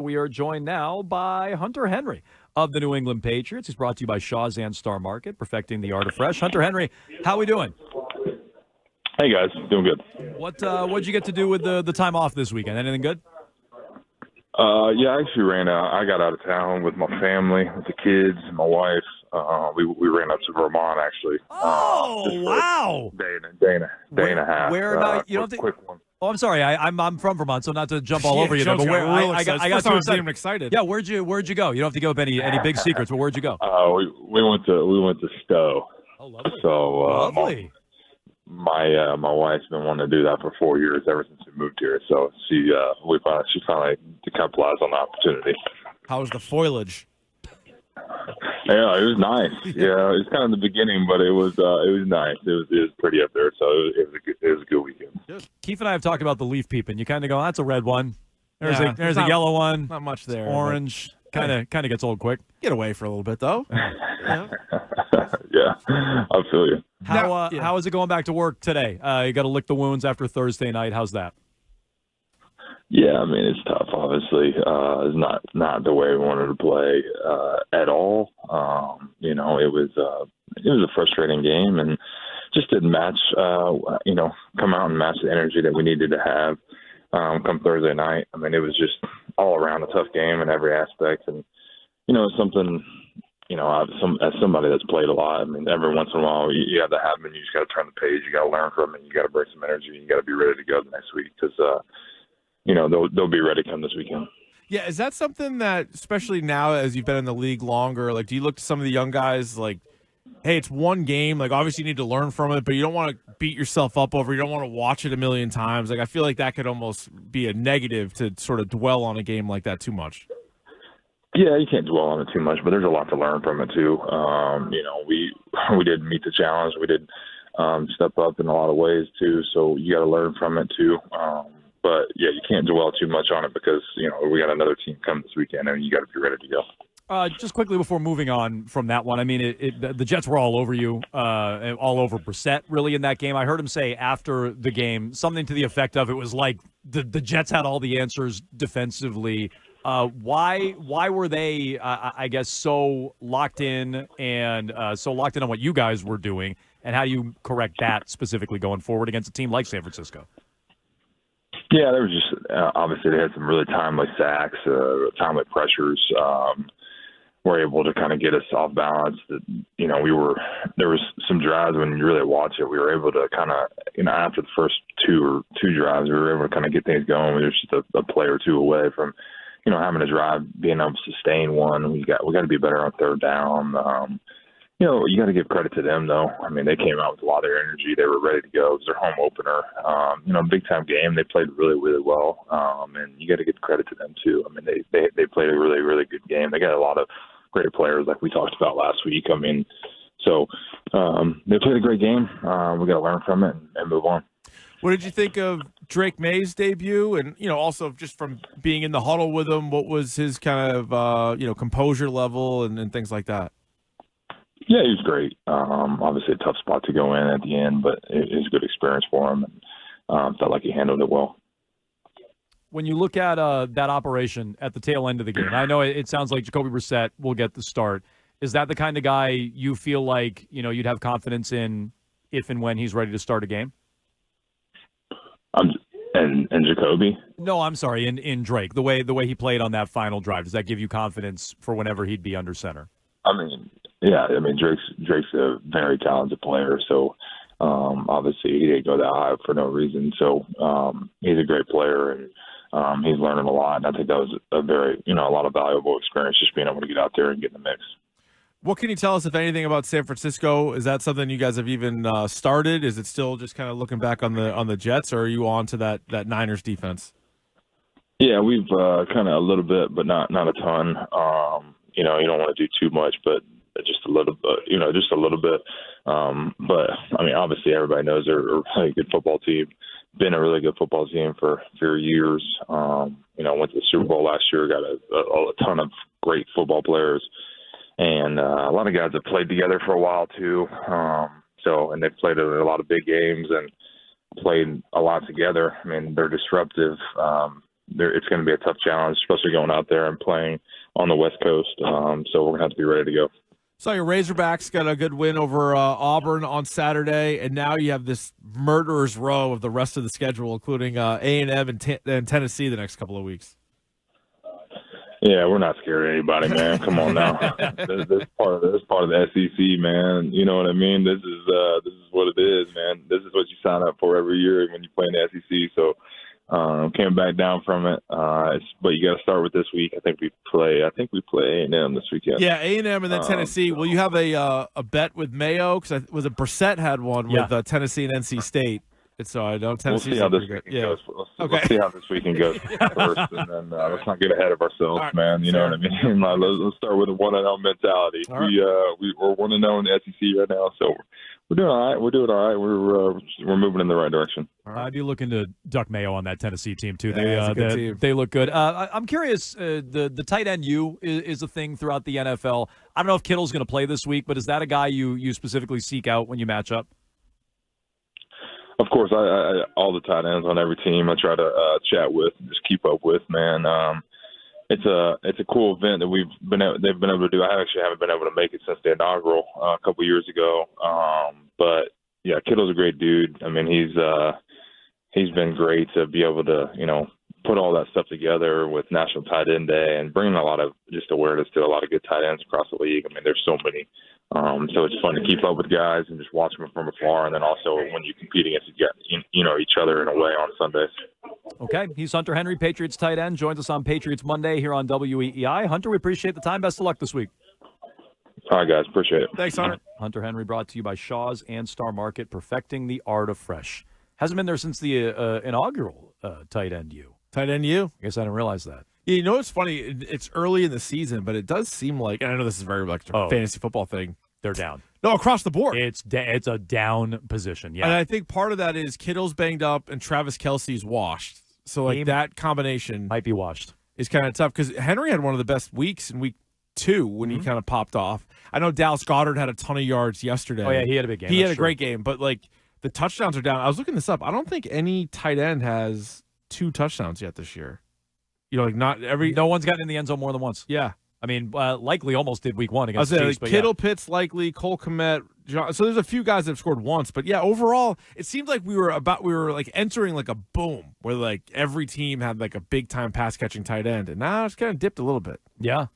We are joined now by Hunter Henry of the New England Patriots. He's brought to you by Shaw's Star Market, perfecting the art of fresh. Hunter Henry, how are we doing? Hey guys, doing good. What'd you get to do with the time off this weekend? Anything good? Yeah, I actually ran out. I got out of town with my family, with the kids, my wife. We ran up to Vermont actually. Oh, wow! Day and a half. Where about? You don't quick one. Oh, I'm sorry. I'm from Vermont, so not to jump all over you there, Jones but got where real I excited. got First too time I've seen excited. him excited. Yeah, where'd you go? You don't have to give up any big secrets, but where'd you go? We went to Stowe. Oh, lovely. So Lovely. my wife's been wanting to do that for 4 years ever since we moved here. So she finally capitalized on the opportunity. How was the foliage? Yeah, it was nice. Yeah, it was kind of the beginning, but it was nice. It was pretty up there, so it was a good weekend. Keefe and I have talked about the leaf peeping. You kind of go, that's a red one. There's Yeah, a yellow one. Not much there. Orange. Kind of gets old quick. Get away for a little bit, though. Yeah, I feel you. How is it going back to work today? You got to lick the wounds after Thursday night. How's that? Yeah, I mean it's tough. Obviously, it's not the way we wanted to play at all. It was a frustrating game and just didn't match. Come out and match the energy that we needed to have come Thursday night. I mean, it was just all around a tough game in every aspect, and it's something. As somebody that's played a lot, I mean, every once in a while you have to happen. And you just got to turn the page. You got to learn from it. You got to bring some energy. You got to be ready to go the next week because. They'll be ready come this weekend. Yeah, is that something that, especially now as you've been in the league longer, like, do you look to some of the young guys like, hey, it's one game, like, obviously you need to learn from it, but you don't want to beat yourself up over, you don't want to watch it a million times. Like, I feel like that could almost be a negative to sort of dwell on a game like that too much. Yeah, you can't dwell on it too much, but there's a lot to learn from it too. We did meet the challenge. We did step up in a lot of ways too, so you got to learn from it too. But, yeah, you can't dwell too much on it because, we got another team come this weekend, and you got to be ready to go. Just quickly before moving on from that one, I mean, the Jets were all over you, all over Brissett, really, in that game. I heard him say after the game something to the effect of it was like the Jets had all the answers defensively. Why were they, I guess, so locked in and so locked in on what you guys were doing, and how do you correct that specifically going forward against a team like San Francisco? Yeah, there was just obviously they had some really timely sacks, timely pressures. Were able to kind of get us off balance. That there was some drives when you really watch it. We were able to kind of after the first two drives, we were able to kind of get things going. We were just a play or two away from having a drive, being able to sustain one. We got to be better on third down. You got to give credit to them, though. I mean, they came out with a lot of their energy. They were ready to go. It was their home opener. Big-time game. They played really, really well, and you got to give credit to them, too. I mean, they played a really, really good game. They got a lot of great players like we talked about last week. I mean, so they played a great game. We got to learn from it and move on. What did you think of Drake Maye's debut? And, also just from being in the huddle with him, what was his kind of, composure level and things like that? Yeah, he was great. Obviously a tough spot to go in at the end, but it was a good experience for him, and felt like he handled it well. When you look at that operation at the tail end of the game, I know it sounds like Jacoby Brissett will get the start. Is that the kind of guy you feel like you'd have confidence in if and when he's ready to start a game? And Jacoby? No, I'm sorry, in Drake. The way he played on that final drive, does that give you confidence for whenever he'd be under center? Drake's a very talented player, so obviously he didn't go that high for no reason. So he's a great player, and he's learning a lot. And I think that was a lot of valuable experience just being able to get out there and get in the mix. What can you tell us, if anything, about San Francisco? Is that something you guys have even started? Is it still just kind of looking back on the Jets, or are you on to that Niners defense? Yeah, we've kind of a little bit, but not a ton. You don't want to do too much, but just a little bit. But I mean, obviously, everybody knows they're a really good football team. Been a really good football team for years. Went to the Super Bowl last year. Got a ton of great football players, and a lot of guys have played together for a while too. And they've played a lot of big games and played a lot together. I mean, they're disruptive. it's going to be a tough challenge, especially going out there and playing on the West Coast. So we're going to have to be ready to go. So your Razorbacks got a good win over Auburn on Saturday, and now you have this murderer's row of the rest of the schedule, including A&M and Tennessee the next couple of weeks. Yeah, we're not scared of anybody, man. Come on now. This is part of the SEC, man. You know what I mean? This is what it is, man. This is what you sign up for every year when you play in the SEC. So came back down from it. But you got to start with this week. I think we play A&M this weekend. Yeah, A&M and then Tennessee. Will you have a bet with Mayo? Because was it Brissett had one with Tennessee and NC State. So I know Tennessee's we'll see how this weekend goes. Let's see how this weekend goes first, and then let's not get ahead of ourselves, man. You know what I mean? Let's start with a 1-0 mentality. Right. We're 1-0 in the SEC right now, so we're doing all right. We're moving in the right direction. I do look into Duck Mayo on that Tennessee team too. They look good. I'm curious. The tight end is a thing throughout the NFL. I don't know if Kittle's going to play this week, but is that a guy you specifically seek out when you match up? Of course, I all the tight ends on every team I try to chat with, and just keep up with, man. It's a cool event that they've been able to do. I actually haven't been able to make it since the inaugural a couple years ago. But yeah, Kittle's a great dude. I mean, he's been great to be able to put all that stuff together with National Tight End Day and bringing a lot of just awareness to a lot of good tight ends across the league. I mean, there's so many. So it's fun to keep up with guys and just watch them from afar, and then also when you compete against each other in a way on Sundays. Okay, he's Hunter Henry, Patriots tight end, joins us on Patriots Monday here on WEEI. Hunter, we appreciate the time. Best of luck this week. All right, guys, appreciate it. Thanks, Hunter. Hunter Henry, brought to you by Shaw's and Star Market, perfecting the art of fresh. Hasn't been there since the inaugural tight end U. Tight end U? I guess I didn't realize that. You know what's funny? It's early in the season, but it does seem like, and I know this is very like a fantasy football thing. They're down. No, across the board. It's a down position, yeah. And I think part of that is Kittle's banged up and Travis Kelce's washed. So like that combination might be washed. Is kind of tough because Henry had one of the best weeks in week 2 when he kind of popped off. I know Dallas Goedert had a ton of yards yesterday. Oh yeah, he had a big game. He had a great game, but like the touchdowns are down. I was looking this up. I don't think any tight end has 2 touchdowns yet this year. No one's gotten in the end zone more than once. Yeah. I mean, likely almost did week 1 against the Chiefs. Kittle, Pitts, likely, Cole Kmet, John. So there's a few guys that have scored once, but yeah, overall, it seemed like we were like entering like a boom where like every team had like a big time pass catching tight end, and now it's kind of dipped a little bit. Yeah,